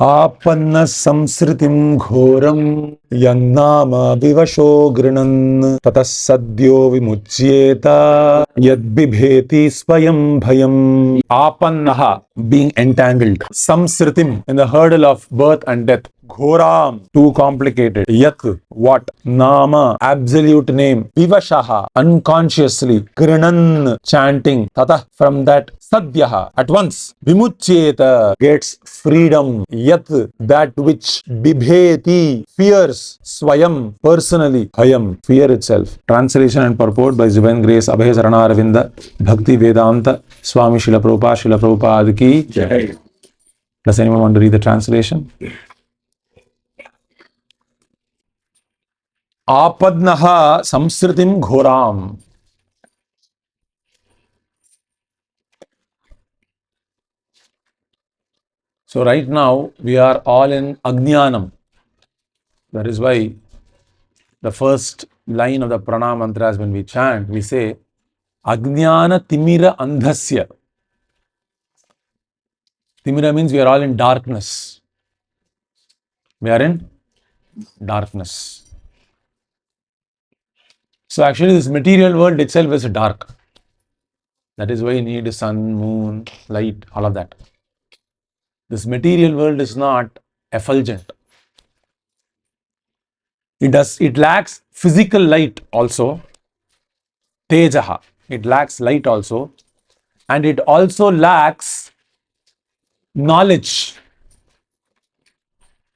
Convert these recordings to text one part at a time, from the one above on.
Apanna Samsritiṁ Ghoram Yannama Vivasho Grinan Tatas Sadyo Vimuchyeta Yad Bibheti Swayam Bhayam. Apannaha, being entangled. Samsritiṁ, in the hurdle of birth and death. Ghoram, too complicated. Yat, what? Nama, absolute name. Vivashaha, unconsciously. Grinan, chanting. Tata, from that. Sadhyaha, at once. Vimuchyeta, gets freedom. Yat, that which. Bibheti, fears. Swayam, personally. Bhayam, fear itself. Translation and purport by Divine Grace Abhay Sarana Aravinda Bhakti Vedanta Swami Srila Prabhupada ki Jai. Does anyone want to read the translation? Apadnaha Samsritiṁ Ghoram. So right now we are all in agnanam. That is why the first line of the pranam mantras, when we chant, we say agnana timira andhasya. Timira means we are all in darkness. We are in darkness. So actually this material world itself is dark. That is why you need sun, moon, light, all of that. This material world is not effulgent. It lacks physical light also. Tejaha. It lacks light also. And it also lacks knowledge.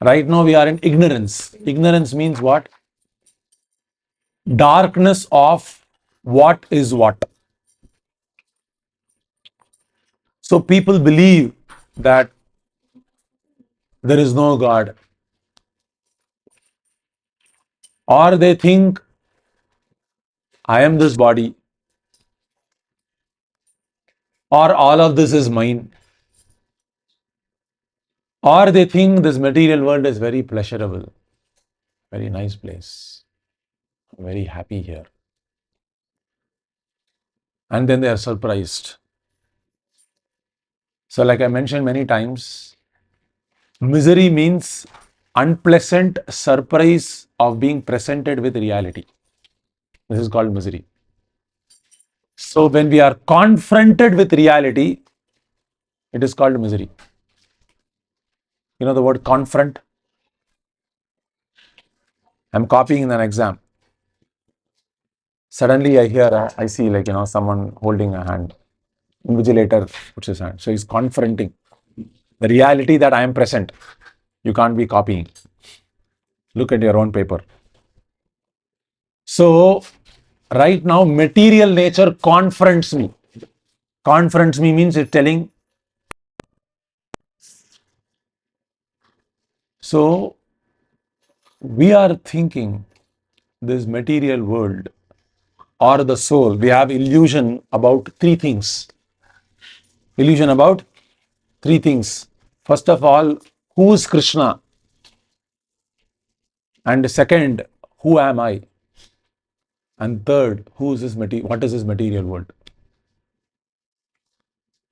Right now we are in ignorance. Ignorance means what? Darkness of what is what. So people believe that there is no God. Or they think, I am this body. Or all of this is mine. Or they think this material world is very pleasurable. Very nice place. Very happy here. And then they are surprised. So like I mentioned many times, misery means unpleasant surprise of being presented with reality. This is called misery. So when we are confronted with reality, it is called misery. You know the word confront? I'm copying in an exam. Suddenly I see someone holding a hand. Invigilator puts his hand. So he's confronting the reality that I am present. You can't be copying. Look at your own paper. So right now material nature confronts me. Confronts me means it's telling. So we are thinking this material world or the soul, we have illusion about three things. Illusion about three things. First of all, who is Krishna? And second, who am I? And third, what is this material world?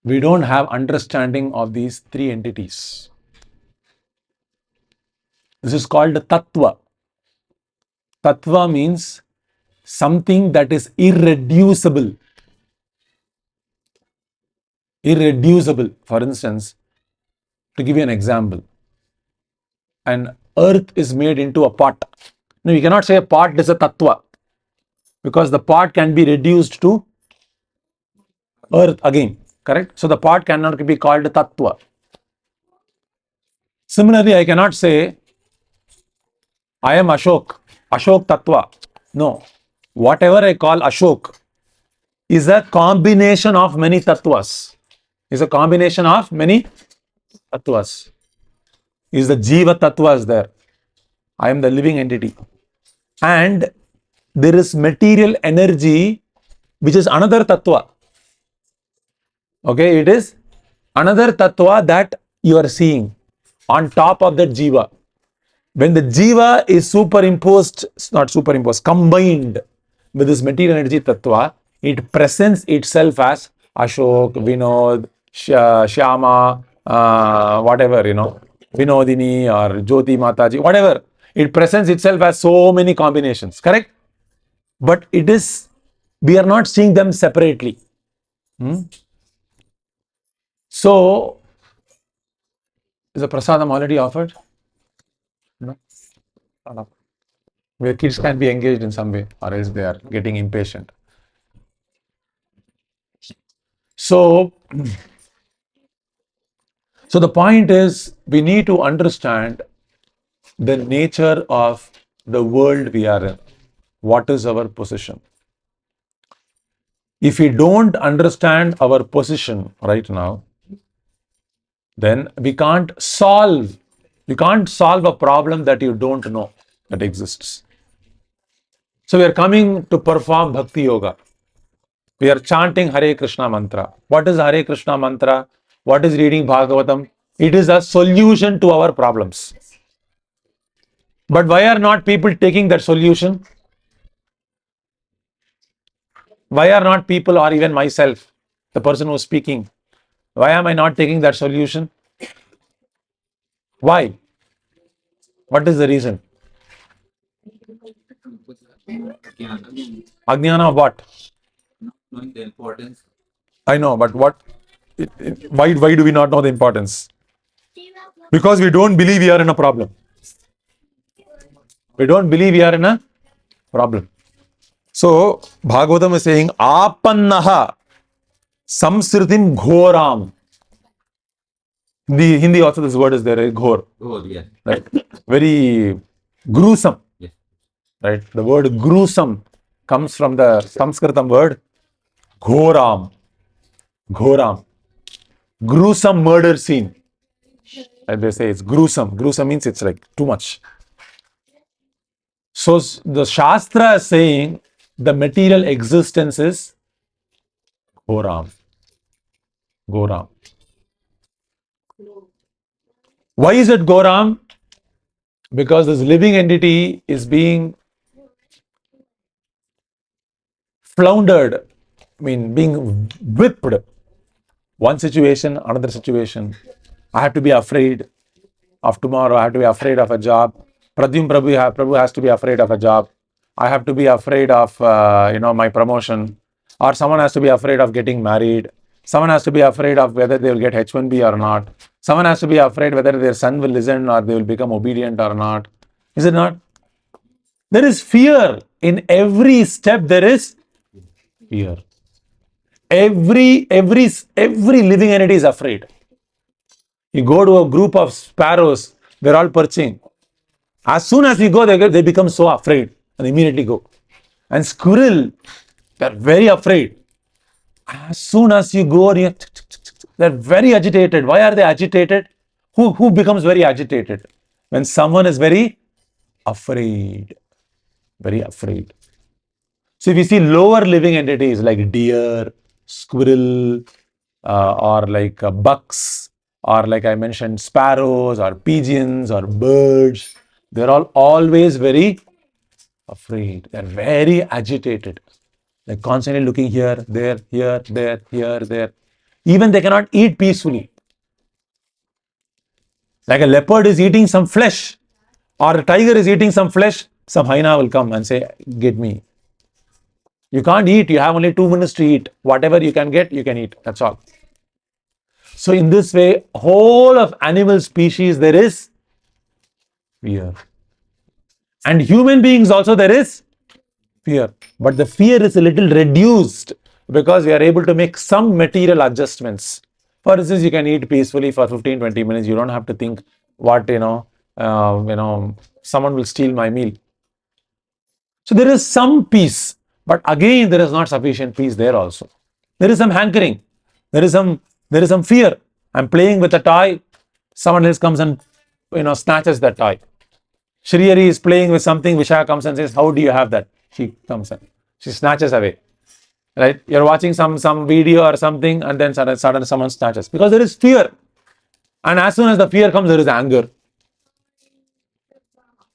We don't have understanding of these three entities. This is called Tattva. Tattva means something that is irreducible. Irreducible. For instance, to give you an example, an earth is made into a pot. No, you cannot say a pot is a Tattva, because the pot can be reduced to earth again. Correct? So the pot cannot be called Tattva. Similarly, I cannot say I am Ashok Tattva. No. Whatever I call Ashok is a combination of many tattvas. Is the Jiva Tattva is there. I am the living entity. And there is material energy which is another Tattva. Okay, it is another Tattva that you are seeing on top of that Jiva. When the Jiva is combined with this material energy Tattva, it presents itself as Ashok, Vinod, Shyama, whatever, Vinodini or Jyoti Mataji, whatever. It presents itself as so many combinations, correct? But it is, we are not seeing them separately. So, is the prasadam already offered? No. No. Where kids can be engaged in some way, or else they are getting impatient. So the point is, we need to understand the nature of the world we are in. What is our position? If we don't understand our position right now, then you can't solve a problem that you don't know that exists. So we are coming to perform Bhakti Yoga. We are chanting Hare Krishna mantra. What is Hare Krishna mantra? What is reading Bhagavatam? It is a solution to our problems. But why are not people taking that solution? Why are not people, or even myself, the person who is speaking, why am I not taking that solution? Why? What is the reason? Agnana of what? Knowing the importance. I know, but what? Why do we not know the importance? Because we don't believe we are in a problem. We don't believe we are in a problem. So Bhagavatam is saying, Apannaha Samsritiṁ Ghoram. The Hindi also this word is there, Ghor. Oh, yeah. Right? Very gruesome. Yes. Right? The word gruesome comes from the Sanskritam word Ghoram. Ghoram. Gruesome murder scene. And they say it's gruesome. Gruesome means it's like too much. So the Shastra is saying the material existence is Ghoram. Ghoram. Why is it Ghoram? Because this living entity is being floundered, being whipped. One situation, another situation. I have to be afraid of tomorrow. I have to be afraid of a job. Prabhu has to be afraid of a job. I have to be afraid of my promotion. Or someone has to be afraid of getting married. Someone has to be afraid of whether they will get H1B or not. Someone has to be afraid whether their son will listen or they will become obedient or not. Is it not? There is fear. In every step there is fear. Every living entity is afraid. You go to a group of sparrows, they're all perching. As soon as you go, they become so afraid and immediately go. And squirrel, they're very afraid. As soon as you go, they're very agitated. Why are they agitated? Who becomes very agitated? When someone is very afraid. Very afraid. So if you see lower living entities like deer, squirrel, or like bucks, or like I mentioned, sparrows or pigeons or birds, they're all always very afraid. They're very agitated. They're constantly looking here, there, there. Even they cannot eat peacefully. Like a leopard is eating some flesh, or a tiger is eating some flesh, some hyena will come and say, get me. You can't eat, you have only 2 minutes to eat. Whatever you can get, you can eat. That's all. So in this way, whole of animal species, there is fear. And human beings also there is fear. But the fear is a little reduced because we are able to make some material adjustments. For instance, you can eat peacefully for 15-20 minutes. You don't have to think what, someone will steal my meal. So there is some peace. But again, there is not sufficient peace there also. There is some hankering. There is some fear. I'm playing with a toy. Someone else comes and snatches that toy. Shriyari is playing with something. Vishaka comes and says, how do you have that? She comes and she snatches away. Right? You're watching some video or something, and then suddenly someone snatches. Because there is fear. And as soon as the fear comes, there is anger.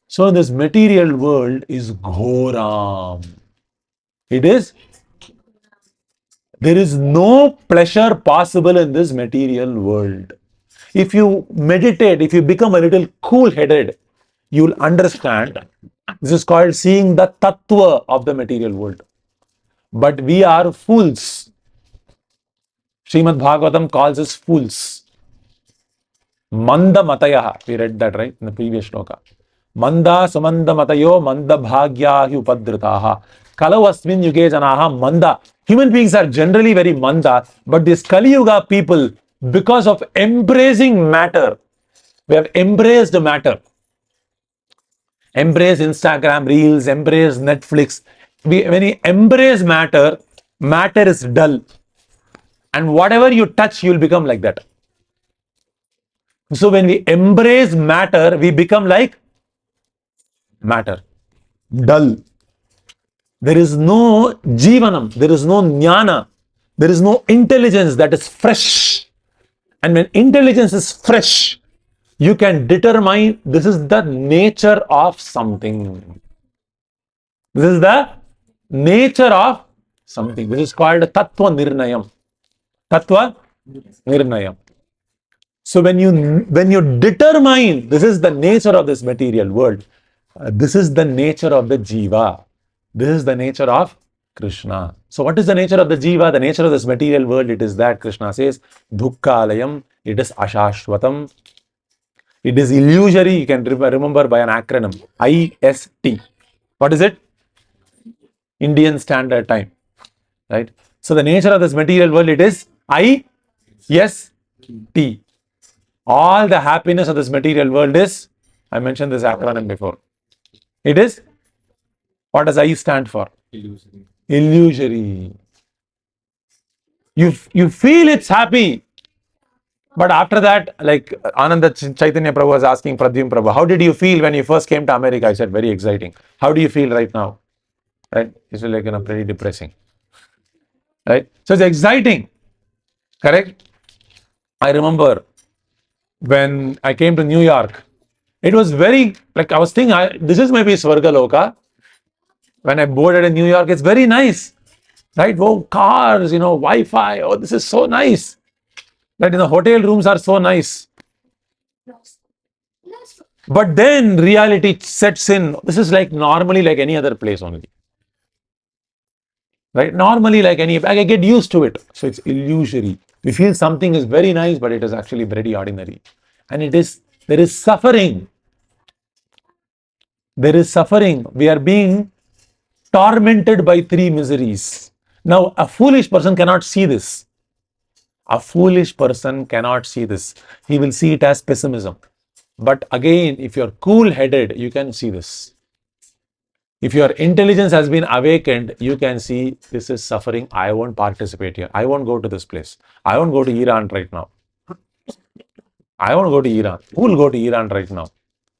So this material world is Ghoram. It is. There is no pleasure possible in this material world. if you meditate, if you become a little cool-headed, you'll understand. This is called seeing the Tattva of the material world. But we are fools. Srimad Bhagavatam calls us fools. Manda matayaha. We read that, right, in the previous shloka. Manda sumanda matayo manda bhagyahi upadritaha. Kalavasmin yuge janaha manda. Human beings are generally very manda, but this Kali Yuga people, because of embracing matter, we have embraced matter. Embrace Instagram Reels, embrace Netflix. When you embrace matter, matter is dull. And whatever you touch, you'll become like that. So when we embrace matter, we become like matter. Dull. There is no jivanam, there is no jnana, there is no intelligence that is fresh. And when intelligence is fresh, you can determine this is the nature of something. This is the nature of something. This is called tattva nirnayam. Tattva nirnayam. So when you determine this is the nature of this material world, this is the nature of the Jiva. This is the nature of Krishna. So what is the nature of the Jiva? The nature of this material world, it is that Krishna says, Dukkhalayam, it is Ashashvatam. It is illusory. You can remember by an acronym, IST. What is it? Indian Standard Time. Right? So the nature of this material world, it is IST. All the happiness of this material world is, I mentioned this acronym before. It is, what does I stand for? Illusory. Illusory. You feel it's happy, but after that, like Ananda Chaitanya Prabhu was asking Pradyum Prabhu, how did you feel when you first came to America? I said, very exciting. How do you feel right now? Right? It's like, pretty depressing. Right? So it's exciting. Correct? I remember when I came to New York, it was very, like I was thinking, this is maybe Swarga Loka. When I boarded in New York, it's very nice. Right? Oh, cars, Wi-Fi. Oh, this is so nice. Right? The hotel rooms are so nice. But then reality sets in. This is like normally like any other place only. Right? Normally like I get used to it. So it's illusory. We feel something is very nice, but it is actually very ordinary. And there is suffering. There is suffering. We are being tormented by three miseries. Now, a foolish person cannot see this. A foolish person cannot see this. He will see it as pessimism. But again, if you're cool-headed, you can see this. If your intelligence has been awakened, you can see this is suffering. I won't participate here. I won't go to this place. I won't go to Iran right now. I won't go to Iran. Who will go to Iran right now?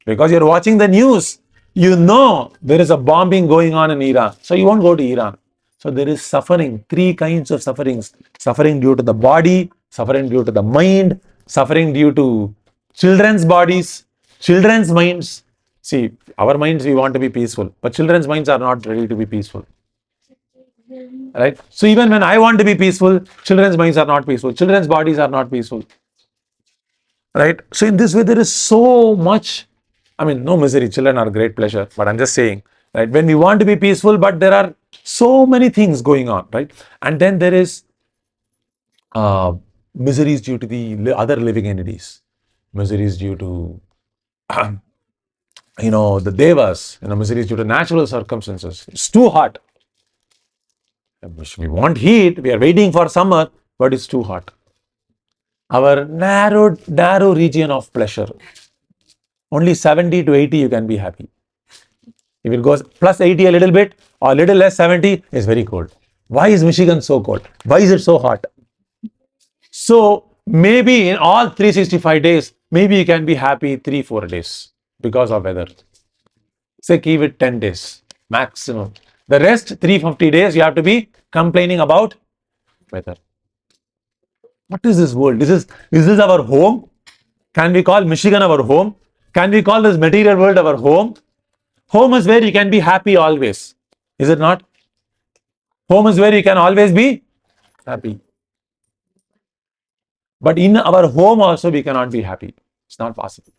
Because you're watching the news. You know there is a bombing going on in Iran. So you won't go to Iran. So there is suffering. Three kinds of sufferings. Suffering due to the body, suffering due to the mind, suffering due to children's bodies, children's minds. See, our minds, we want to be peaceful, but children's minds are not ready to be peaceful. Right? So even when I want to be peaceful, children's minds are not peaceful. Children's bodies are not peaceful. Right? So in this way, there is so much. No misery. Children are great pleasure, but I'm just saying, right? When we want to be peaceful, but there are so many things going on, right? And then there is miseries due to the other living entities, miseries due to the devas, miseries due to natural circumstances. It's too hot. We want heat. We are waiting for summer, but it's too hot. Our narrow region of pleasure. Only 70 to 80 you can be happy. If it goes plus 80 a little bit or a little less 70, it's very cold. Why is Michigan so cold? Why is it so hot? So maybe in all 365 days, maybe you can be happy 3-4 days because of weather. Say keep it 10 days maximum. The rest 350 days you have to be complaining about weather. What is this world? Is this our home? Can we call Michigan our home? Can we call this material world our home? Home is where you can be happy always. Is it not? Home is where you can always be happy. But in our home also we cannot be happy. It's not possible.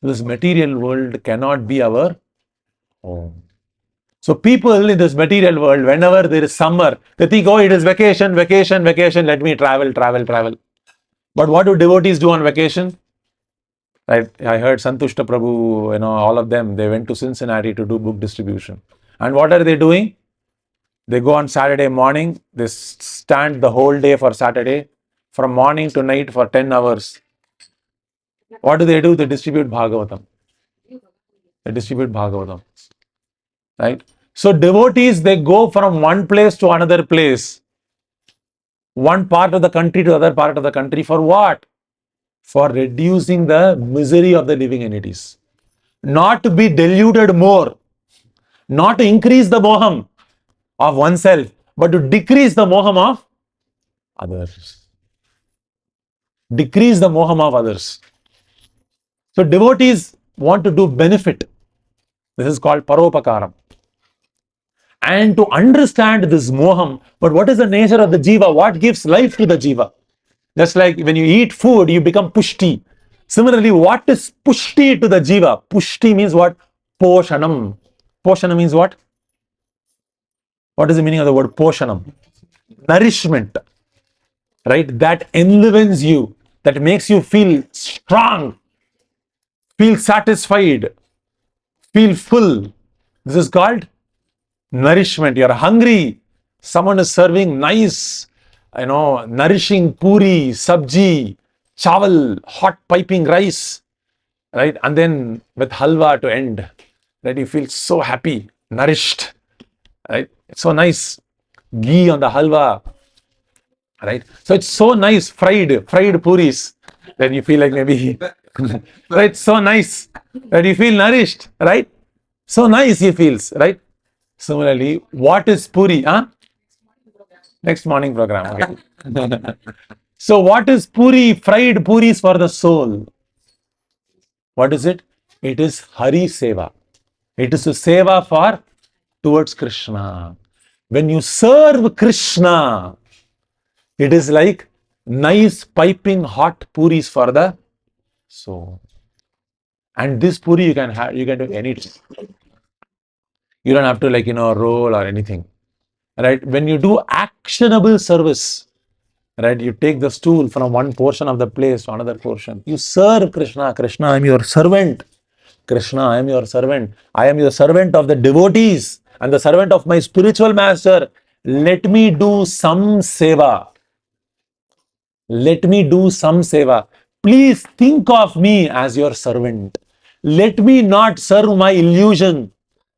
This material world cannot be our home. So people in this material world, whenever there is summer, they think, oh, it is vacation, vacation, vacation, let me travel, travel, travel. But what do devotees do on vacation? Right? I heard Santushta Prabhu, all of them, they went to Cincinnati to do book distribution. And what are they doing? They go on Saturday morning, they stand the whole day for Saturday, from morning to night for 10 hours. What do? They distribute Bhagavatam. They distribute Bhagavatam. Right? So devotees, they go from one place to another place, one part of the country to other part of the country, for what? For reducing the misery of the living entities. Not to be deluded more, not to increase the moham of oneself, but to decrease the moham of others. Decrease the moham of others. So devotees want to do benefit. This is called paropakaram. And to understand this moham, but what is the nature of the jiva? What gives life to the jiva? Just like when you eat food, you become pushti. Similarly, what is pushti to the jiva? Pushti means what? Poshanam. Poshanam means what? What is the meaning of the word poshanam? Nourishment. Right? That enlivens you, that makes you feel strong, feel satisfied, feel full. This is called nourishment. You are hungry. Someone is serving nice, nourishing puri, sabji, chawal, hot piping rice, right? And then with halwa to end, right? You feel so happy, nourished, right? It's so nice. Ghee on the halwa, right? So it's so nice, fried puris. Then you feel like maybe, right? So nice that you feel nourished, right? So nice he feels, right? Similarly, what is puri? Next morning program. Okay. So what is puri? Fried puris for the soul. What is it? It is Hari Seva. It is a seva towards Krishna. When you serve Krishna, it is like nice piping hot puris for the soul. And this puri you can do anything. You don't have to roll or anything. Right? When you do actionable service, right? You take the stool from one portion of the place to another portion. You serve Krishna. Krishna, I am your servant. Krishna, I am your servant. I am the servant of the devotees and the servant of my spiritual master. Let me do some seva. Let me do some seva. Please think of me as your servant. Let me not serve my illusion.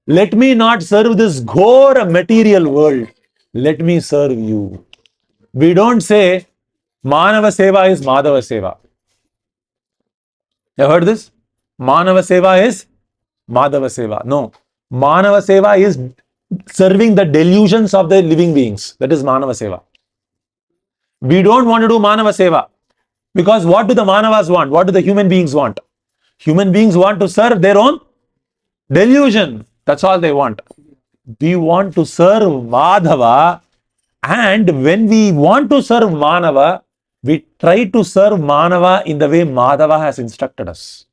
Let me not serve this Ghora material world. Let me serve you. We don't say Manava Seva is Madhava Seva. You heard this? Manava Seva is Madhava Seva. No. Manava Seva is serving the delusions of the living beings. That is Manava Seva. We don't want to do Manava Seva. Because what do the Manavas want? What do the human beings want? Human beings want to serve their own delusion. That's all they want. We want to serve Madhava, and when we want to serve Manava, we try to serve Manava in the way Madhava has instructed us.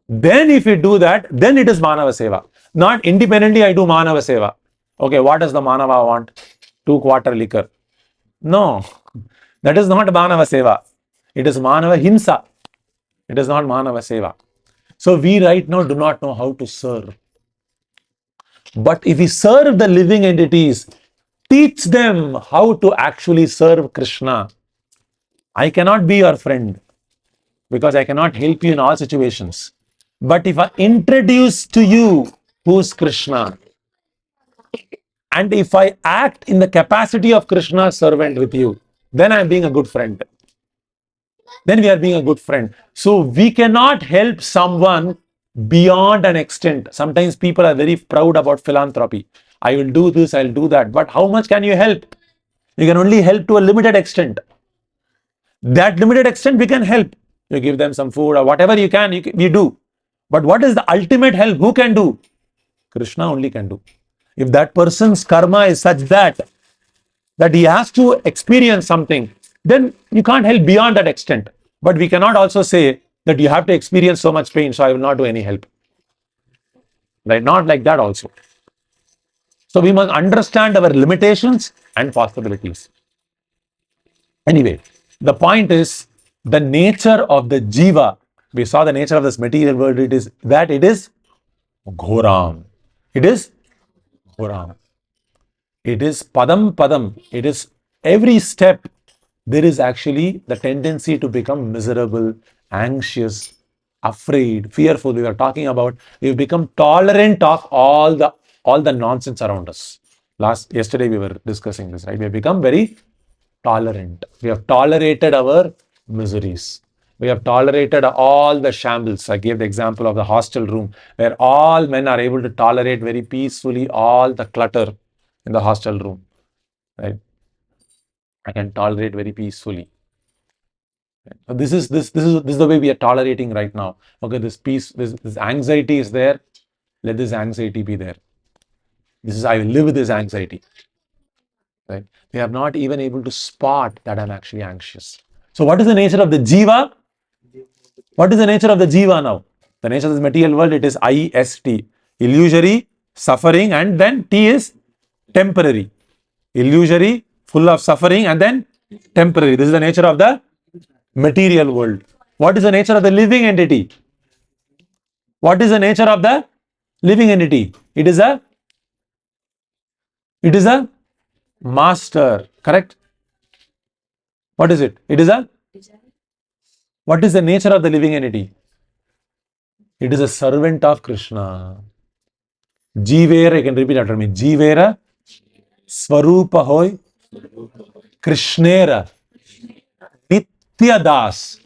Then if we do that, then it is Manava Seva. Not independently I do Manava Seva. Okay, what does the Manava want? 2 quarter liquor. No, that is not Manava Seva. It is Manava Himsa. It is not Manava Seva. So we right now do not know how to serve. But if we serve the living entities, teach them how to actually serve Krishna. I cannot be your friend because I cannot help you in all situations. But if I introduce to you who's Krishna, and if I act in the capacity of Krishna's servant with you, then I am being a good friend. Then we are being a good friend. So we cannot help someone beyond an extent. Sometimes people are very proud about philanthropy. I will do this, I'll do that. But how much can you help? You can only help to a limited extent. That limited extent we can help. You give them some food or whatever you can, we do. But what is the ultimate help? Who can do? Krishna only can do. If that person's karma is such that that he has to experience something, then you can't help beyond that extent. But we cannot also say that you have to experience so much pain, so I will not do any help. Right? Not like that also. So we must understand our limitations and possibilities. Anyway, the point is the nature of the Jiva. We saw the nature of this material world. It is that it is Ghoram. It is Ghoram. It is Padam Padam. It is every step. There is actually the tendency to become miserable, anxious, afraid, fearful. We were talking about we've become tolerant of all the nonsense around us. Yesterday we were discussing this, right? We have become very tolerant. We have tolerated our miseries. We have tolerated all the shambles. I gave the example of the hostel room where all men are able to tolerate very peacefully all the clutter in the hostel room. Right? I can tolerate very peacefully. So this is the way we are tolerating right now. Okay, this peace, this anxiety is there. Let this anxiety be there. I will live with this anxiety. Right? We are not even able to spot that I'm actually anxious. So what is the nature of the Jiva? What is the nature of the Jiva now? The nature of this material world, it is IST. Illusory, suffering, and then T is temporary. Illusory, full of suffering, and then temporary. This is the nature of the material world. What is the nature of the living entity? What is the nature of the living entity? It is a master, correct? What is it? What is the nature of the living entity? It is a servant of Krishna. Jivera, you can repeat after me. Jivera, Swarupa hoy, Krishnera, Nitya Das.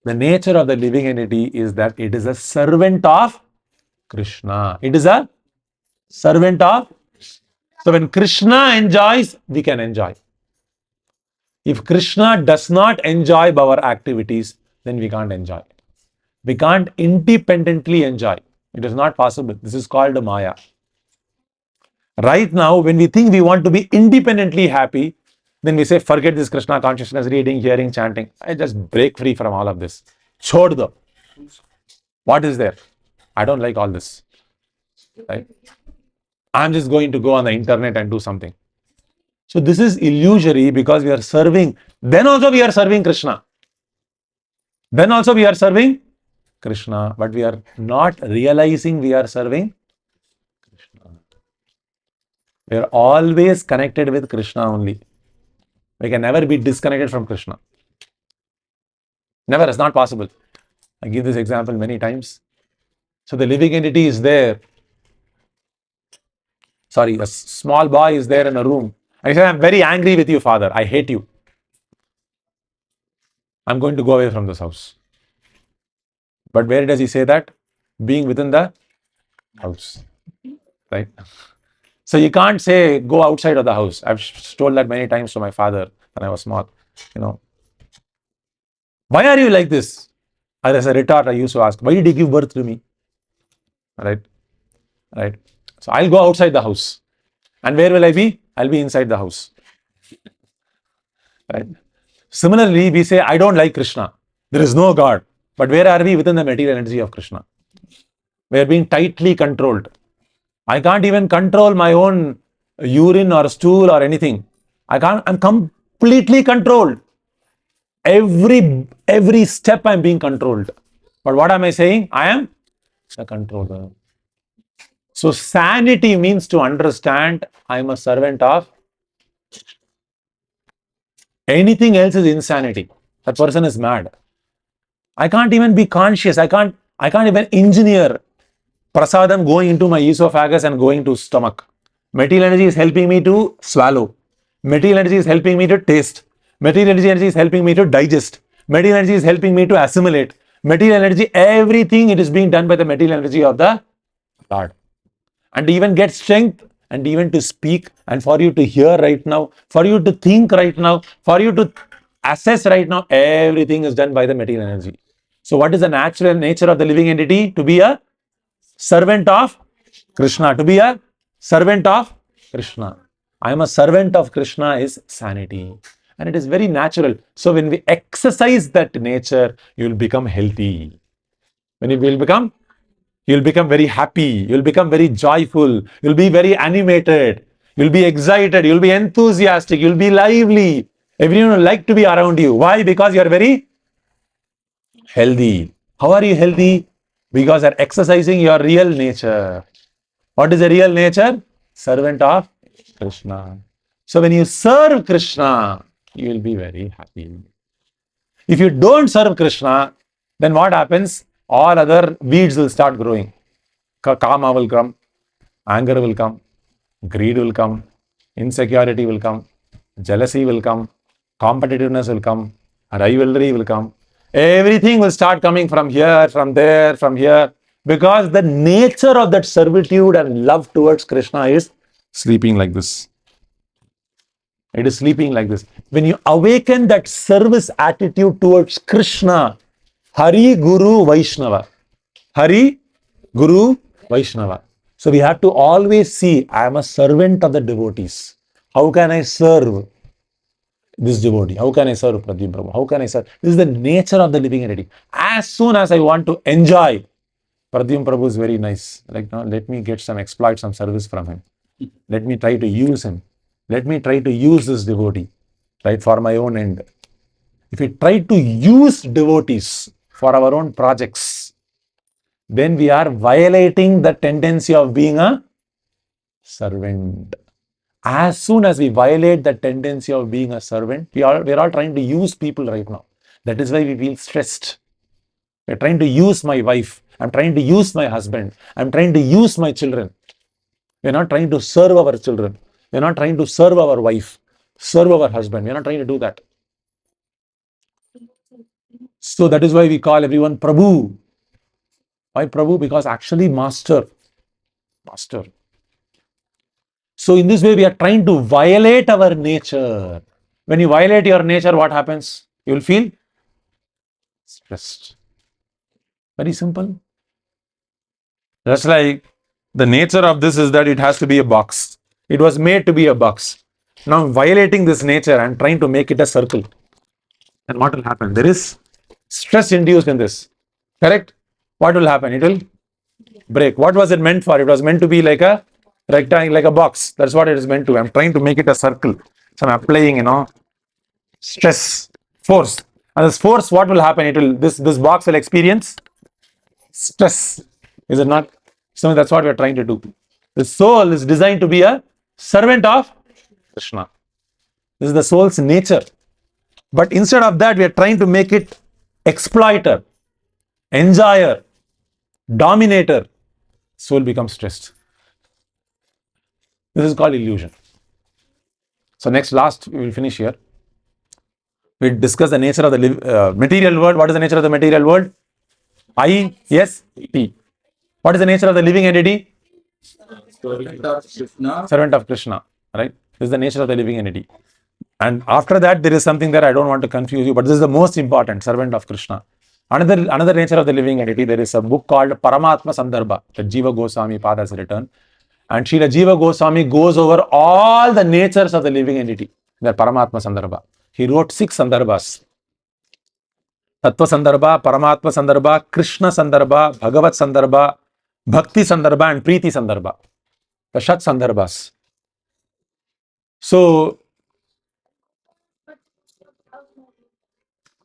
The nature of the living entity is that it is a servant of Krishna. It is a servant of. So when Krishna enjoys, we can enjoy. If Krishna does not enjoy our activities, then we can't enjoy. We can't independently enjoy. It is not possible. This is called Maya. Right now, when we think we want to be independently happy, then we say, forget this Krishna consciousness, reading, hearing, chanting. I just break free from all of this. Chhod do. What is there? I don't like all this. Right? I'm just going to go on the internet and do something. So this is illusory because we are serving. Then also we are serving Krishna. Then also we are serving Krishna. But we are not realizing we are serving Krishna. We are always connected with Krishna only. We can never be disconnected from Krishna. Never, it's not possible. I give this example many times. So the living entity is there. Sorry, a small boy is there in a room. And he says, I'm very angry with you, father. I hate you. I'm going to go away from this house. But where does he say that? Being within the house. Right? So you can't say, go outside of the house. I've told that many times to my father when I was small. Why are you like this? As a retort, I used to ask, why did you give birth to me? Right? So I'll go outside the house. And where will I be? I'll be inside the house. Right? Similarly, we say, I don't like Krishna. There is no God. But where are we? Within the material energy of Krishna. We are being tightly controlled. I can't even control my own urine or stool or anything. I'm completely controlled. Every step I'm being controlled. But what am I saying? I am the controller. So sanity means to understand I am a servant of. Anything else is insanity. That person is mad. I can't even be conscious. I can't even engineer prasadam going into my esophagus and going to stomach. Material energy is helping me to swallow. Material energy is helping me to taste. Material energy is helping me to digest. Material energy is helping me to assimilate. Material energy, everything, it is being done by the material energy of the Lord. And to even get strength and even to speak and for you to hear right now, for you to think right now, for you to assess right now, everything is done by the material energy. So what is the natural nature of the living entity? To be a servant of Krishna. To be a servant of Krishna. I am a servant of Krishna is sanity. And it is very natural. So when we exercise that nature, you will become healthy. When you will become, you'll become very happy. You'll become very joyful. You'll be very animated. You'll be excited. You'll be enthusiastic. You'll be lively. Everyone will like to be around you. Why? Because you're very healthy. How are you healthy? Because you're exercising your real nature. What is the real nature? Servant of Krishna. So when you serve Krishna, you will be very happy. If you don't serve Krishna, then what happens? All other weeds will start growing. Kama will come, anger will come, greed will come, insecurity will come, jealousy will come, competitiveness will come, rivalry will come. Everything will start coming from here, from there, from here, because the nature of that servitude and love towards Krishna is sleeping like this. It is sleeping like this. When you awaken that service attitude towards Krishna, Hari, Guru, Vaishnava. Hari, Guru, Vaishnava. So we have to always see, I am a servant of the devotees. How can I serve this devotee? How can I serve Prabhu? How can I serve? This is the nature of the living entity. As soon as I want to enjoy, Pradyum Prabhu is very nice. Like, no, let me get some exploit, some service from him. Let me try to use him. Let me try to use this devotee, right, for my own end. If we try to use devotees for our own projects, then we are violating the tendency of being a servant. As soon as we violate the tendency of being a servant, we're all trying to use people right now. That is why we feel stressed. We're trying to use my wife. I'm trying to use my husband. I'm trying to use my children. We're not trying to serve our children. We're not trying to serve our wife, serve our husband. We're not trying to do that. So that is why we call everyone prabhu. Why prabhu? Because actually master. Master. So in this way, we are trying to violate our nature. When you violate your nature, what happens? You will feel stressed. Very simple. Just like the nature of this is that it has to be a box. It was made to be a box. Now violating this nature and trying to make it a circle. And what will happen? There is stress induced in this. Correct? What will happen? It will break. What was it meant for? It was meant to be like a rectangle, like a box. That's what it is meant to. I'm trying to make it a circle. So I'm applying, stress, force. And this force, what will happen? It will this box will experience stress. Is it not? So that's what we're trying to do. The soul is designed to be a servant of Krishna. This is the soul's nature. But instead of that, we are trying to make it exploiter, enjoyer, dominator. Soul becomes stressed. This is called illusion. So last, we will finish here. We discuss the nature of the material world. What is the nature of the material world? I-S-T. What is the nature of the living entity? Servant of Krishna. Right? This is the nature of the living entity. And after that, there is something that I don't want to confuse you, but this is the most important, servant of Krishna. Another nature of the living entity, there is a book called Paramatma Sandarbha that Jiva Goswami Pada has written. And Srila Jiva Goswami goes over all the natures of the living entity. The Paramatma Sandarbha. He wrote 6 Sandarbhas. Tattva Sandarbha, Paramatma Sandarbha, Krishna Sandarbha, Bhagavat Sandarbha, Bhakti Sandarbha and Preeti Sandarbha. The Shat Sandarbhas. So,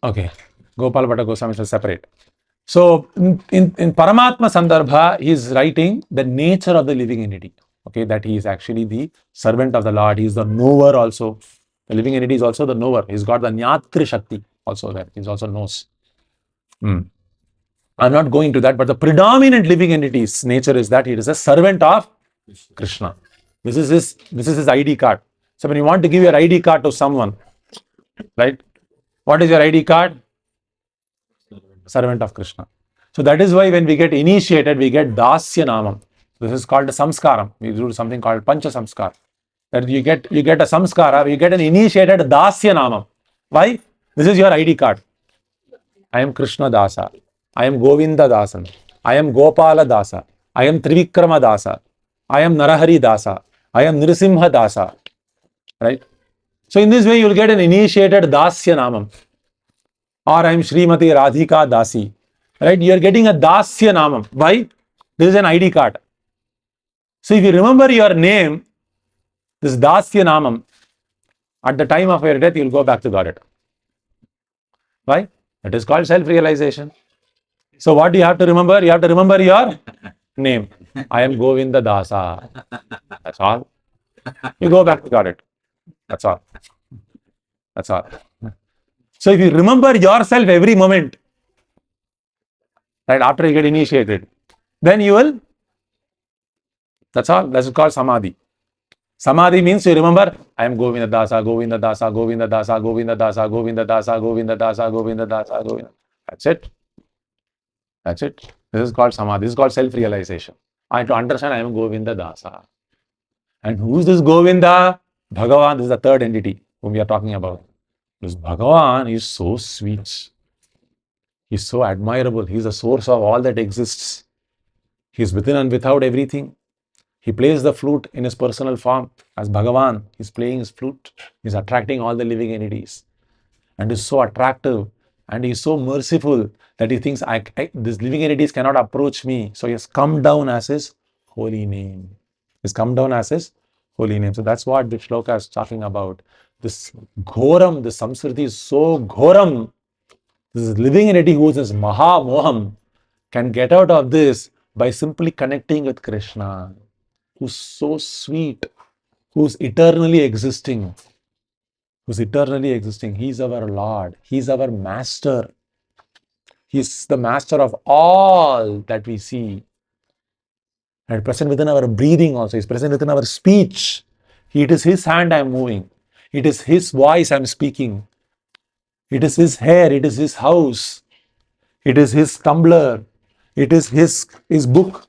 okay, Gopal Bhatta Goswami is separate. So, in Paramatma Sandarbha, he is writing the nature of the living entity. Okay, that he is actually the servant of the Lord. He is the knower also. The living entity is also the knower. He's got the Nyatri Shakti also there. He also knows. I'm not going to that, but the predominant living entity's nature is that he is a servant of Krishna. This is his ID card. So when you want to give your ID card to someone, right? What is your ID card? Servant of Krishna. So that is why when we get initiated, we get Dasya Namam. This is called a samskaram. We do something called Pancha Samskar. That you get a samskara, you get an initiated Dasya Namam. Why? This is your ID card. I am Krishna Dasa. I am Govinda Dasan. I am Gopala Dasa. I am Trivikrama Dasa. I am Narahari Dasa. I am Nrisimha Dasa. right? So in this way, you'll get an initiated Dasya Namam. Or I'm Srimati Radhika Dasi. Right? You're getting a Dasya Namam. Why? This is an ID card. So if you remember your name, this Dasya Namam, at the time of your death, you'll go back to Godhead. Why? It is called self-realization. So what do you have to remember? You have to remember your name. I am Govinda Dasa. That's all. You go back to Godhead. That's all. That's all. So if you remember yourself every moment, right, after you get initiated, then you will, that's all. That's called Samadhi. Samadhi means you remember, I am Govinda Dasa, Govinda Dasa, Govinda Dasa, Govinda Dasa, Govinda Dasa, Govinda Dasa, Govinda Dasa, Govinda. That's it. That's it. This is called Samadhi. This is called self-realization. I have to understand I am Govinda Dasa. And who is this Govinda? Bhagavan, this is the third entity whom we are talking about. This Bhagavan is so sweet. He is so admirable. He is the source of all that exists. He is within and without everything. He plays the flute in his personal form as Bhagavan. He's playing his flute. He's attracting all the living entities. And is so attractive and he's so merciful that he thinks these living entities cannot approach me. So he has come down as his holy name. He's come down as his holy name. So that's what the shloka is talking about. This Ghoram, the Samsriti is so Ghoram. This living entity who is this Maha Moham can get out of this by simply connecting with Krishna, who's so sweet, who's eternally existing. Who's eternally existing. He's our Lord. He's our Master. He's the Master of all that we see. And present within our breathing also. He's present within our speech. It is His hand I'm moving. It is His voice I'm speaking. It is His hair. It is His house. It is His tumbler. It is His book.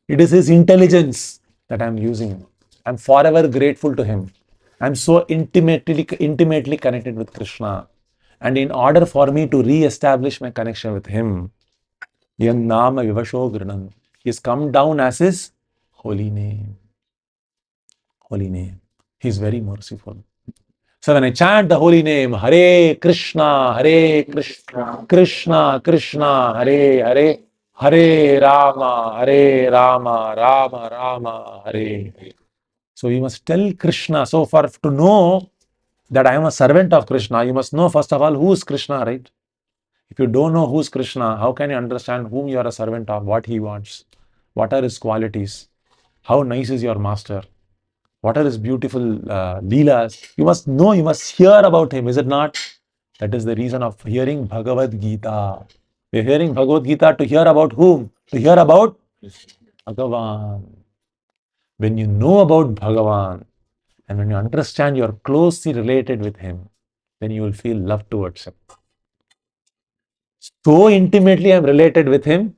It is His intelligence that I'm using. I'm forever grateful to Him. I'm so intimately connected with Krishna. And in order for me to re-establish my connection with Him, Yannama Vivasho Grinam, He has come down as His holy name. Holy name. He's very merciful. So when I chant the holy name, Hare Krishna, Krishna Krishna, Hare Hare, Hare Rama, Rama Rama, Hare. So you must tell Krishna. So to know that I am a servant of Krishna, you must know first of all who is Krishna, right? If you don't know who is Krishna, how can you understand whom you are a servant of, what he wants, what are his qualities, how nice is your master, what are his beautiful leelas? You must know, you must hear about him, is it not? That is the reason of hearing Bhagavad Gita. We are hearing Bhagavad Gita to hear about whom? To hear about Bhagavan. When you know about Bhagavan, and when you understand you are closely related with him, then you will feel love towards him. So intimately I am related with him,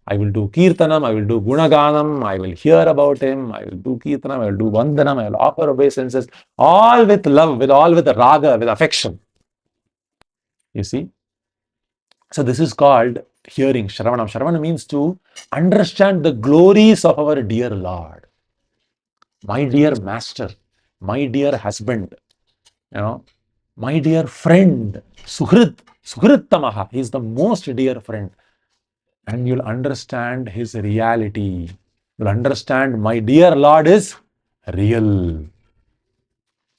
I will do kirtanam, I will do gunaganam, I will hear about him, I will do kirtanam, I will do vandanam, I will offer obeisances, all with love, all with raga, with affection. You see? So this is called hearing, Shravanam. Shravana means to understand the glories of our dear Lord, my dear master, my dear husband, my dear friend, Suhrittamaha, he is the most dear friend. And you'll understand his reality. You'll understand my dear Lord is real.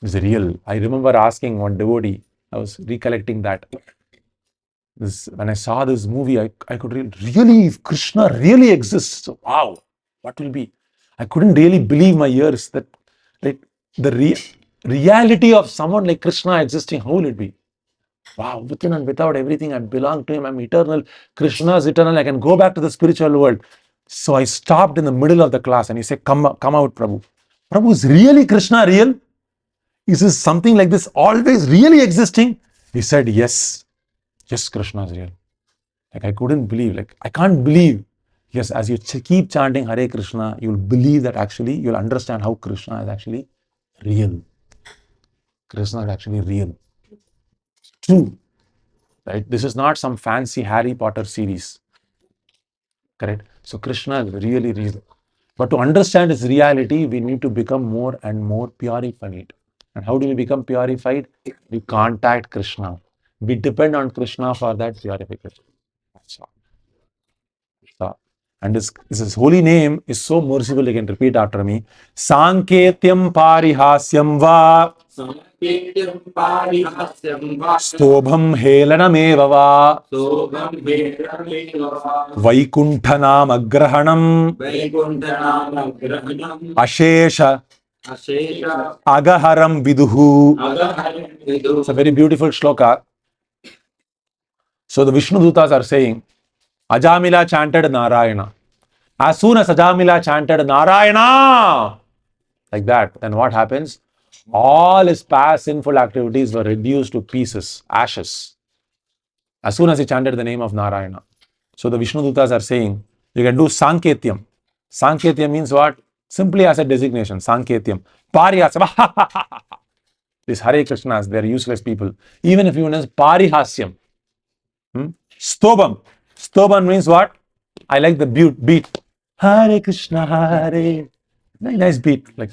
Is real. I remember asking one devotee, I was recollecting that. When I saw this movie, I could really, if Krishna really exists, wow, what will be? I couldn't really believe my ears that like the reality of someone like Krishna existing, how will it be? Wow, within and without everything, I belong to him. I'm eternal. Krishna is eternal. I can go back to the spiritual world. So I stopped in the middle of the class and he said, come out, Prabhu. Prabhu, is really Krishna real? Is this something like this always really existing? He said, yes. Yes, Krishna is real. Like I couldn't believe. Like I can't believe. Yes, as you keep chanting Hare Krishna, you'll believe that actually you'll understand how Krishna is actually real. Krishna is actually real. True. Right? This is not some fancy Harry Potter series. Correct? So Krishna is really real. But to understand his reality, we need to become more and more purified. And how do we become purified? We contact Krishna. We depend on Krishna for that purification. That's all. So, and his holy name is so merciful, you can repeat after me. Sanketyam parihasyam va Sanketyam parihasyam va stobham helanameva va sobham verameva vaikunthanam agrahanam vaikunthanam grahanam ashesha ashesha agaharam viduhu. agaharam vidu. It's a very beautiful shloka. So the Vishnu Dutas are saying, Ajamila chanted Narayana. As soon as Ajamila chanted Narayana, like that, then what happens? All his past sinful activities were reduced to pieces, ashes. As soon as he chanted the name of Narayana. So the Vishnu Dutas are saying, you can do Sanketyam. Sanketyam means what? Simply as a designation, Sanketyam. Parihasyam. These Hare Krishnas, they are useless people. Even if you use Parihasyam. Stobam. Stobam means what? I like the beat. Hare Krishna, Hare. Very nice beat. Like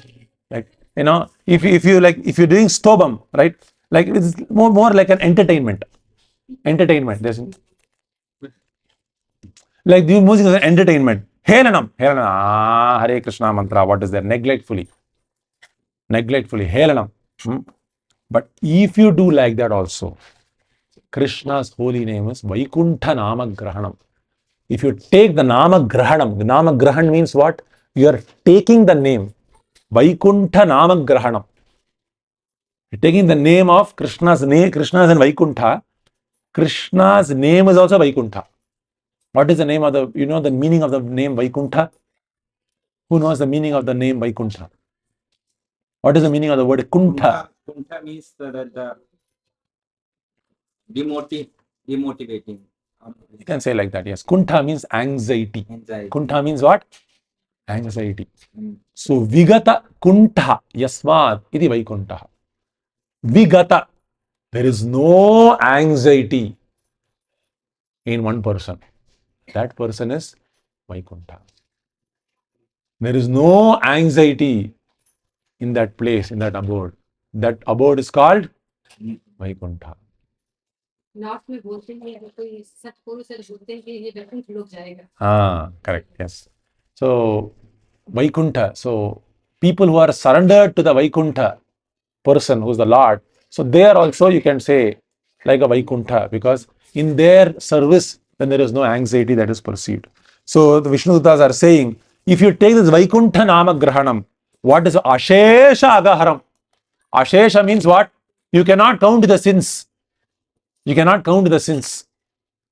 you know, if you're doing Stobam, right? Like it's more like an entertainment. There's like the music is an entertainment. Helanam. Hare Krishna mantra. What is there? Neglectfully. Helanam. But if you do like that also, Krishna's holy name is Vaikuntha Nama Grahanam. If you take the Nama Grahanam, the Nama Grahan means what? You are taking the name. Vaikuntha Nama Grahanam. You're taking the name of Krishna's name. Krishna is in Vaikuntha. Krishna's name is also Vaikuntha. What is the name of the, you know the meaning of the name Vaikuntha? Who knows the meaning of the name Vaikuntha? What is the meaning of the word Kuntha? Kuntha means the demotivating. You can say like that, yes. Kuntha means anxiety. Anxiety. Kuntha means what? Anxiety. So, Vigata Kuntha Yasmat iti Vaikuntha. Vigata. There is no anxiety in one person. That person is Vaikuntha. There is no anxiety in that place, in that abode. That abode is called Vaikuntha. North में बोलते हैं अगर कोई सतपुरुष से बोलते हैं कि ये वैकुंठ लोक जाएगा. Correct, yes. So, Vaikuntha. So, people who are surrendered to the Vaikuntha person who is the Lord, so there also you can say like a Vaikuntha, because in their service, then there is no anxiety that is perceived. So, the Vishnu Dutas are saying, if you take this Vaikuntha Nama Grahanam, what is Ashesha Agaharam? Ashesha means what? You cannot count the sins.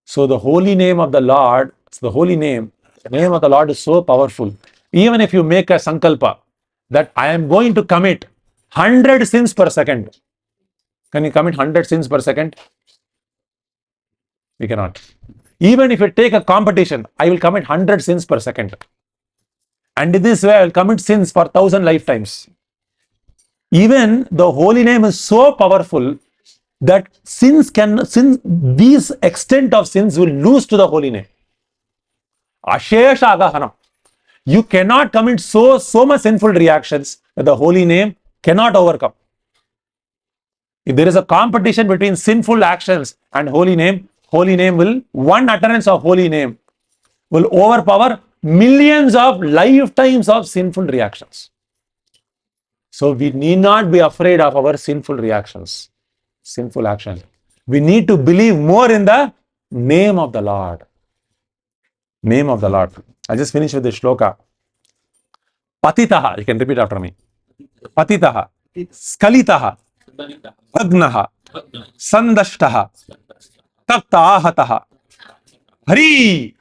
So the holy name of the Lord, the name of the Lord is so powerful. Even if you make a sankalpa that I am going to commit 100 sins per second. Can you commit 100 sins per second? We cannot. Even if you take a competition, I will commit 100 sins per second. And in this way, I will commit sins for 1,000 lifetimes. Even the holy name is so powerful that these extent of sins will lose to the holy name. Ashesha Agahanam. You cannot commit so much sinful reactions that the holy name cannot overcome. If there is a competition between sinful actions and holy name will, one utterance of holy name will overpower millions of lifetimes of sinful reactions. So we need not be afraid of our sinful reactions. Sinful action. We need to believe more in the name of the Lord. Name of the Lord. I just finished with the shloka. Patitaha. You can repeat after me. Patitaha. Skalitaha. Agnaha. Sandashtaha. Taptahataha. Hari.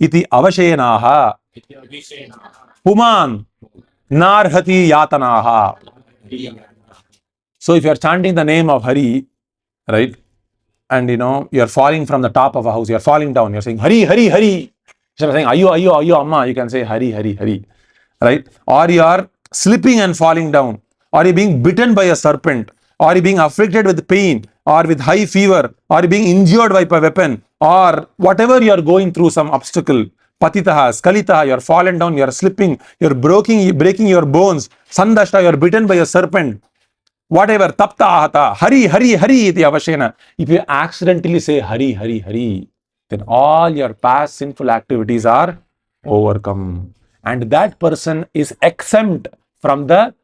Iti avashenaha. Puman. Narhati yatanaha. So if you are chanting the name of Hari, right, and you are falling from the top of a house, you are falling down, you are saying Hari. Instead of saying Ayyo Amma, you can say Hari, right? Or you are slipping and falling down, or you are being bitten by a serpent, or you are being afflicted with pain, or with high fever, or you are being injured by a weapon, or whatever you are going through, some obstacle. patitaha, skalitaha, you're fallen down, you're slipping, you're breaking your bones, sandashta, you're bitten by a serpent, whatever, tapta ahata, hari, hari, hari iti avashena. If you accidentally say hari, hari, hari, then all your past sinful activities are overcome. And that person is exempt from the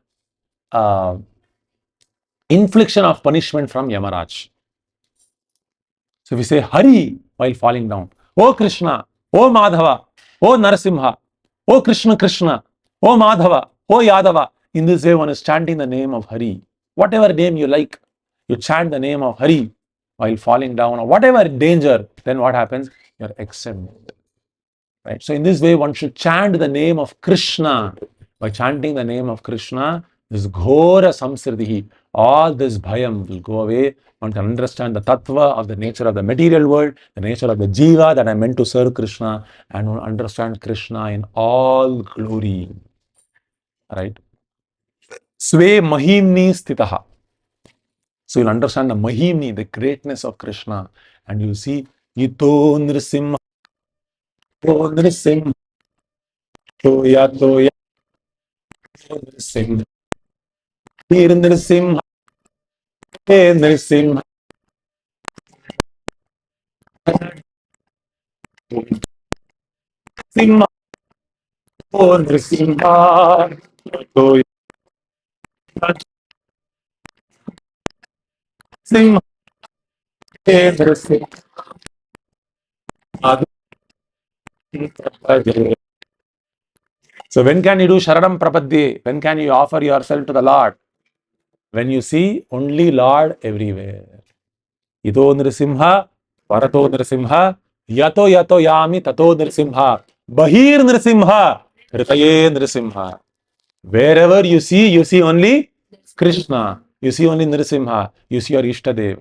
infliction of punishment from Yamaraj. So we say Hari while falling down. Oh Krishna, oh Madhava, oh Narasimha, oh Krishna Krishna, oh Madhava, oh Yadava. In this way, one is chanting the name of Hari. Whatever name you like, you chant the name of Hari while falling down or whatever danger, then what happens? You are exempt. Right? So in this way, one should chant the name of Krishna. By chanting the name of Krishna, this Ghora Samsritiṁ, all this bhayam will go away. One can understand the tattva of the nature of the material world, the nature of the Jiva that I meant to serve Krishna, and one understand Krishna in all glory. Right? Sve mahimni stitaha. So you'll understand the mahimni, the greatness of Krishna, and you'll see Yito Nrisimha, Nrisimha, Toya Toya Nrisimha, Nrisimha, Nrisimha, Simha, Nrisimha, Toya Simha, Nrisimha. So when can you do Sharanam Prapadye? When can you offer yourself to the Lord? When you see only Lord everywhere. Ito Nrisimha, Parato Nrisimha, Yato Yato Yami Tato Nrisimha, Bahir Nrisimha, Ritaye Nrisimha. Wherever you see only Krishna, you see only Nrisimha, you see your Ishtadev.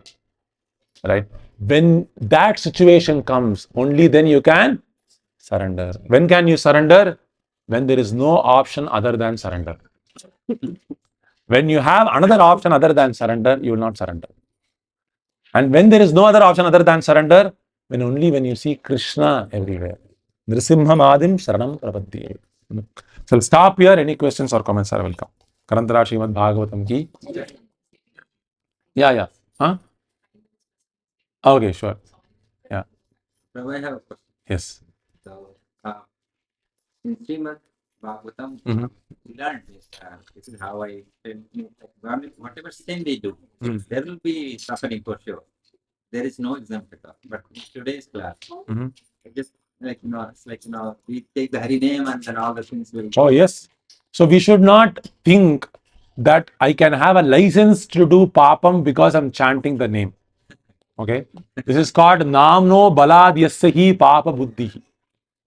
Right? When that situation comes, only then you can surrender. When can you surrender? When there is no option other than surrender. When you have another option other than surrender, you will not surrender. And when there is no other option other than surrender, when you see Krishna everywhere. Nrisimham Adim Sharanam Prapadye. So I'll stop here. Any questions or comments are welcome. Karantara Srimad Bhagavatam ki. Yeah. Huh? Okay, sure. Yeah. So I have a question. Yes. So, in Srimad Bhagavatam, we learned this. This is how I whatever sin we do, there will be suffering for sure. There is no exemption. But in today's class, just we take the Hari name and then all the things will. Oh yes. So we should not think that I can have a license to do papam because I'm chanting the name. Okay. This is called Namno Balad Yassahi Papa Buddhi.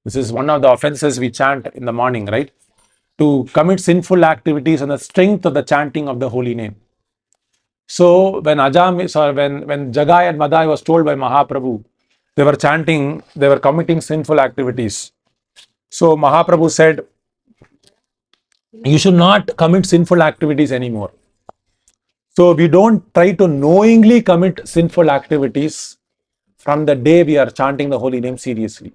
This is one of the offenses we chant in the morning, right? To commit sinful activities on the strength of the chanting of the holy name. So when when Jagai and Madai was told by Mahaprabhu, they were chanting, they were committing sinful activities. So Mahaprabhu said, you should not commit sinful activities anymore. So we don't try to knowingly commit sinful activities from the day we are chanting the holy name seriously,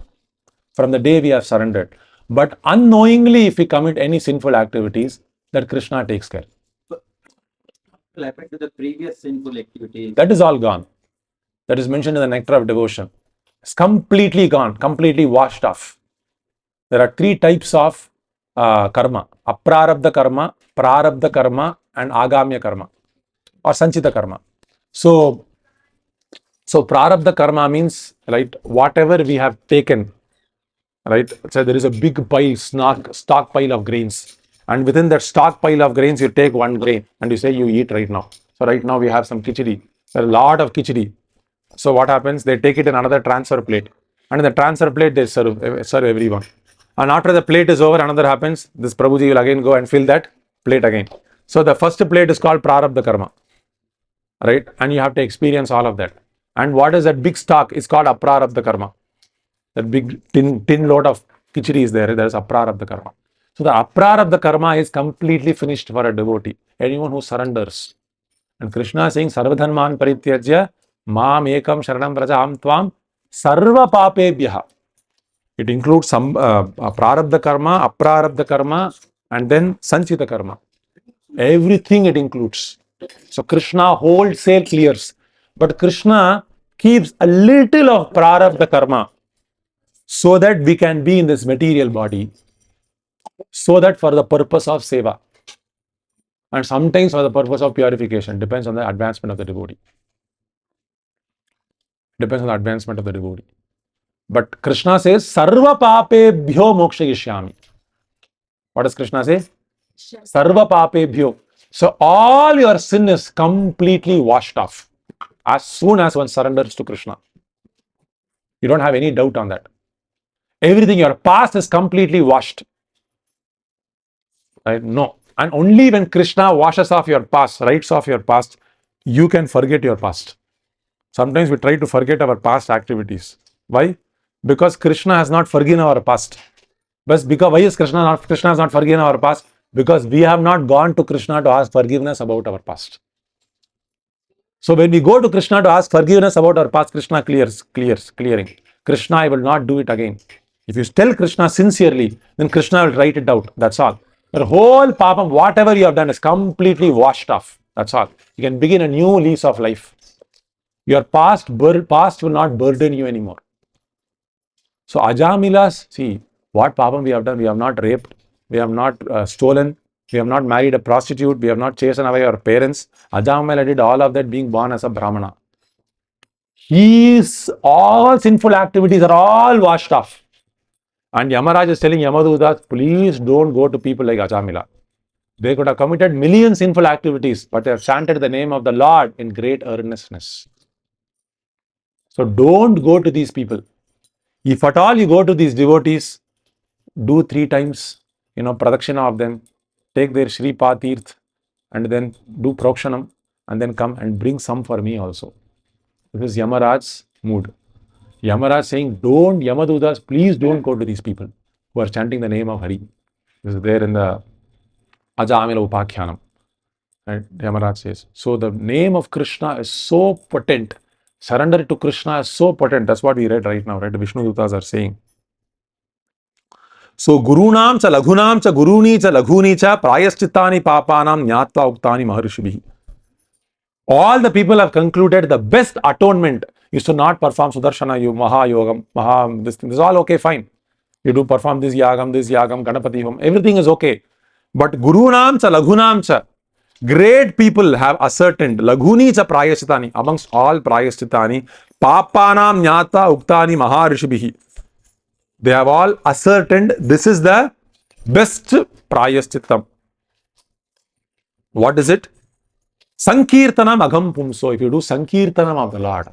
from the day we have surrendered. But unknowingly, if we commit any sinful activities, that Krishna takes care. What happened to the previous sinful activities? That is all gone. That is mentioned in the Nectar of Devotion. It's completely gone, completely washed off. There are three types of karma: aprarabdha karma, prarabdha karma, and agamya karma, or sanchita karma. So prarabdha karma means, right, whatever we have taken, right? So there is a big pile, stockpile of grains, and within that stockpile of grains, you take one grain and you say you eat right now. So right now we have some khichdi. There are a lot of khichdi. So what happens? They take it in another transfer plate, and in the transfer plate they serve everyone. And after the plate is over, another happens. This Prabhuji will again go and fill that plate again. So the first plate is called prarabdha karma, right? And you have to experience all of that. And what is that big stock? It's called aprarabdha karma. That big tin load of khichdi is there. There is aprarabdha karma. So the aprarabdha karma is completely finished for a devotee. Anyone who surrenders. And Krishna is saying, Sarvadhanman parityajya, Mam ekam sharanam vrajaham tvam sarva papebhyaha. It includes some prarabdha karma, aprarabdha karma, and then sanchita karma. Everything it includes. So Krishna wholesale clears. But Krishna keeps a little of prarabdha karma so that we can be in this material body, so that for the purpose of seva, and sometimes for the purpose of purification, depends on the advancement of the devotee. Depends on the advancement of the devotee. But Krishna says, Sarva papebhyo mokshayishyami. What does Krishna say? Sarva papebhyo. So all your sin is completely washed off as soon as one surrenders to Krishna. You don't have any doubt on that. Everything, your past is completely washed. Right? No. And only when Krishna washes off your past, writes off your past, you can forget your past. Sometimes we try to forget our past activities. Why? Because Krishna has not forgiven our past. But because why is Krishna has not forgiven our past? Because we have not gone to Krishna to ask forgiveness about our past. So when we go to Krishna to ask forgiveness about our past, Krishna clearing. Krishna, I will not do it again. If you tell Krishna sincerely, then Krishna will write it out. That's all. Your whole papam, whatever you have done, is completely washed off. That's all. You can begin a new lease of life. Your past will not burden you anymore. So Ajamilas, see, what papam we have done? We have not raped, we have not stolen, we have not married a prostitute, we have not chastened away our parents. Ajamila did all of that being born as a Brahmana. All sinful activities are all washed off. And Yamaraj is telling Yamadutas, please don't go to people like Ajamila. They could have committed million sinful activities, but they have chanted the name of the Lord in great earnestness. So don't go to these people. If at all you go to these devotees, do 3 times, pradakshina of them, take their Shri Patirth, and then do prokshanam, and then come and bring some for me also. This is Yamaraj's mood. Yamaraj saying, don't, Yamadutas, please don't go to these people who are chanting the name of Hari. This is there in the Ajamila Upakhyanam. Right? Yamaraj says. So the name of Krishna is so potent. Surrender to Krishna is so potent. That's what we read right now, right? The Vishnu Dutas are saying. So Gurunam cha Laghunam cha Guruni cha Laghuni cha Prayaschittani Papanam Nyatva Uktani Maharishibhi. All the people have concluded the best atonement is to not perform Sudarshana Maha Yogam, this thing. This is all okay, fine. You do perform this Yagam, Ganapati Home, everything is okay. But Gurunam cha Laghunam cha, great people have ascertained, Laghuni cha Prayaschittani, amongst all Prayaschittani, Papanam Nyatva Uktani Maharishibhi. They have all ascertained this is the best Prayaschitam. What is it? Sankirtanam Agam Pumso. If you do Sankirtanam of the Lord,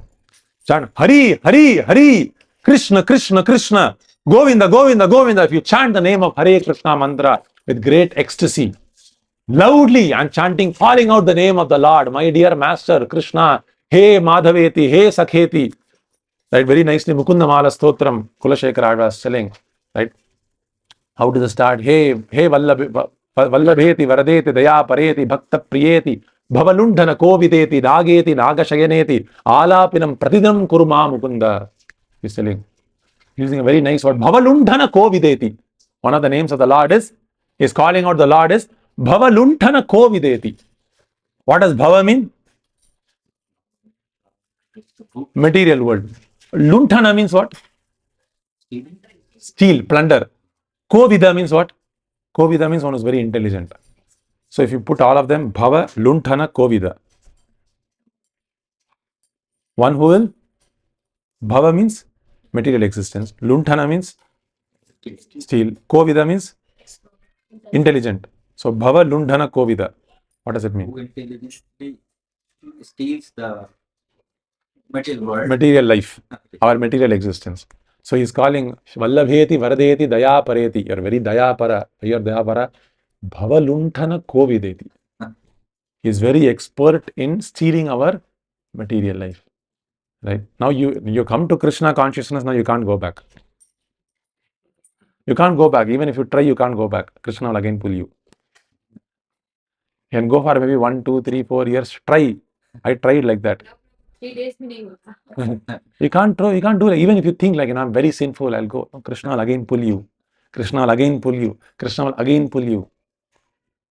chant Hari, Hari, Hari, Krishna, Krishna, Krishna, Govinda, Govinda, Govinda. If you chant the name of Hare Krishna mantra with great ecstasy, loudly and chanting, calling out the name of the Lord, my dear Master Krishna, Hey Madhaveti, Hey Sakheti. Right, very nicely, Mukunda Mala Stotram, Kulashekara was telling, right? How does it start? Hey Vallabheti, Varadeti, Daya Pareti, Bhakta Priyeti, Bhavalundhana Kovideti, Nageti, Nagashayaneti, Alapinam Pratidam Kurma Mukunda. He's telling, using a very nice word, Bhavalundhana Kovideti. One of the names of the Lord is calling out the Lord is Bhavalundhana Kovideti. What does Bhava mean? Material world. Lunthana means what? Steal, plunder. Kovida means what? Kovida means one who is very intelligent. So if you put all of them, Bhava, Lunthana, Kovida. One who will, Bhava means material existence. Lunthana means steal. Kovida means intelligent. So Bhava, Lunthana, Kovida. What does it mean? Who intelligently steals the material world. Material life, our material existence. So he is calling Vallabheti, Varadeti, Daya Pareti. You are very Daya Para. You are Daya Para. Bhava Lunthana Kovideti. He is very expert in stealing our material life. Right? Now you come to Krishna consciousness, now you can't go back. You can't go back. Even if you try, you can't go back. Krishna will again pull you. You can go for maybe 1, 2, 3, 4 years. Try. I tried like that. 3 days में नहीं होता. You can't do it. Even if you think like, I'm very sinful, I'll go. No, Krishna will again pull you. Krishna will again pull you. Krishna will again pull you.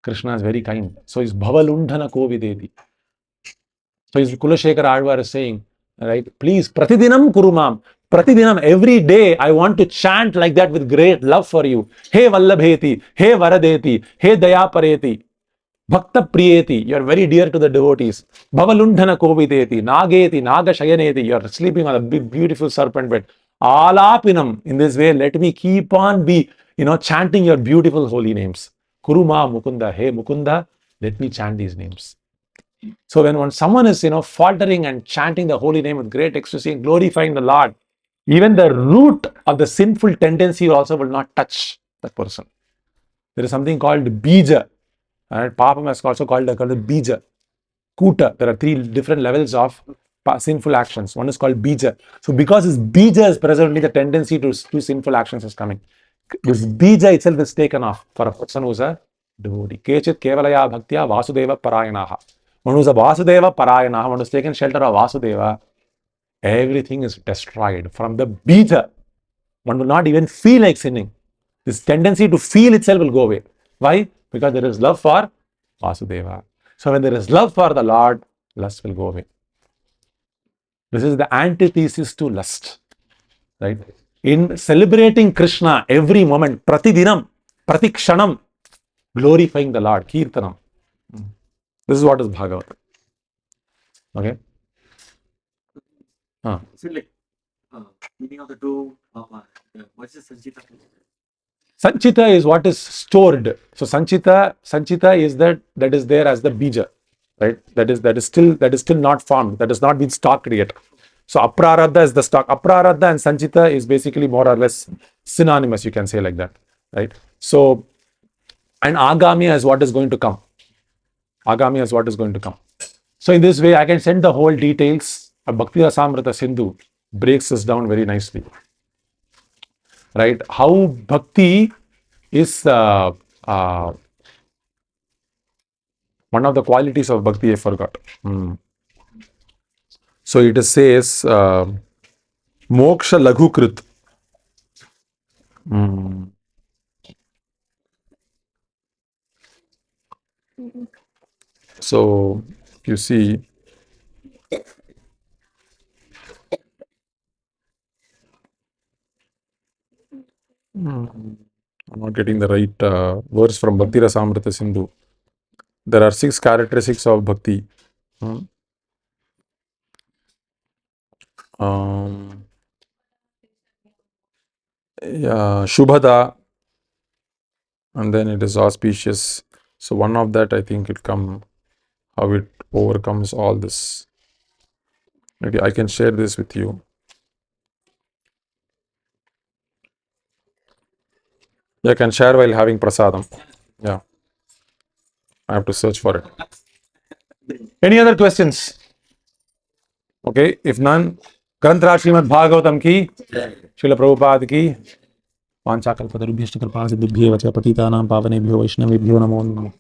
Krishna is very kind. So is Bhavalundhana Kovideti. So is Kulashekara Advar is saying, right? Please, Pratidinam Kurumam. Pratidinam, every day I want to chant like that with great love for you. Hey Vallabheti, Hey Varadeti, Hey Dayapareti. Bhakta Priyeti, you are very dear to the devotees. Bhavalundhana Kovideti, Nageti, Nagashayaneti, you are sleeping on a big, beautiful serpent bed. Alapinam, in this way, let me keep on chanting your beautiful holy names. Kuruma Mukunda, hey Mukunda, let me chant these names. So when someone is, faltering and chanting the holy name with great ecstasy and glorifying the Lord, even the root of the sinful tendency also will not touch that person. There is something called bija. And Papam is also called bija. Kuta. There are 3 different levels of sinful actions. One is called bija. So because this bija is presently, the tendency to do sinful actions is coming. This bija itself is taken off for a person who is a devotee. Kechit kevalaya bhaktya vasudeva parayanaha. One who is a vasudeva parayanaha, one who has taken shelter of Vasudeva, everything is destroyed. From the bija, one will not even feel like sinning. This tendency to feel itself will go away. Why? Because there is love for Vasudeva. So when there is love for the Lord, lust will go away. This is the antithesis to lust. Right? In celebrating Krishna every moment, pratidinam, pratikshanam, glorifying the Lord, kirtanam. This is what is Bhagavatam. Okay? So meaning of the 2, what is the Sanchita? Sanchita is what is stored. So Sanchita is that is there as the bija, right? That is still not formed. That has not been stocked yet. So Apraradha is the stock. Apraradha and Sanchita is basically more or less synonymous. You can say like that, right? So and Agami is what is going to come. Agami is what is going to come. So in this way, I can send the whole details. Bhakti Rasamrita Sindhu breaks this down very nicely. Right? How bhakti is one of the qualities of bhakti, I forgot. So it says moksha laghukrit. So you see, I'm not getting the right verse from Bhakti Rasamrita Sindhu. There are 6 characteristics of bhakti. Shubhada, and then it is auspicious. So one of that, I think it come how it overcomes all this. Okay, I can share this with you. Yeah, I can share while having prasadam. Yeah, I have to search for it. Any other questions? Okay, if none, Granthra Srimad Bhagavatam ki, Srila Prabhupada ki, Vanchakalpatarubhyashta kripa siddhibhyo vacha patitanam pavanebhyo vaishnavebhyo namo namo.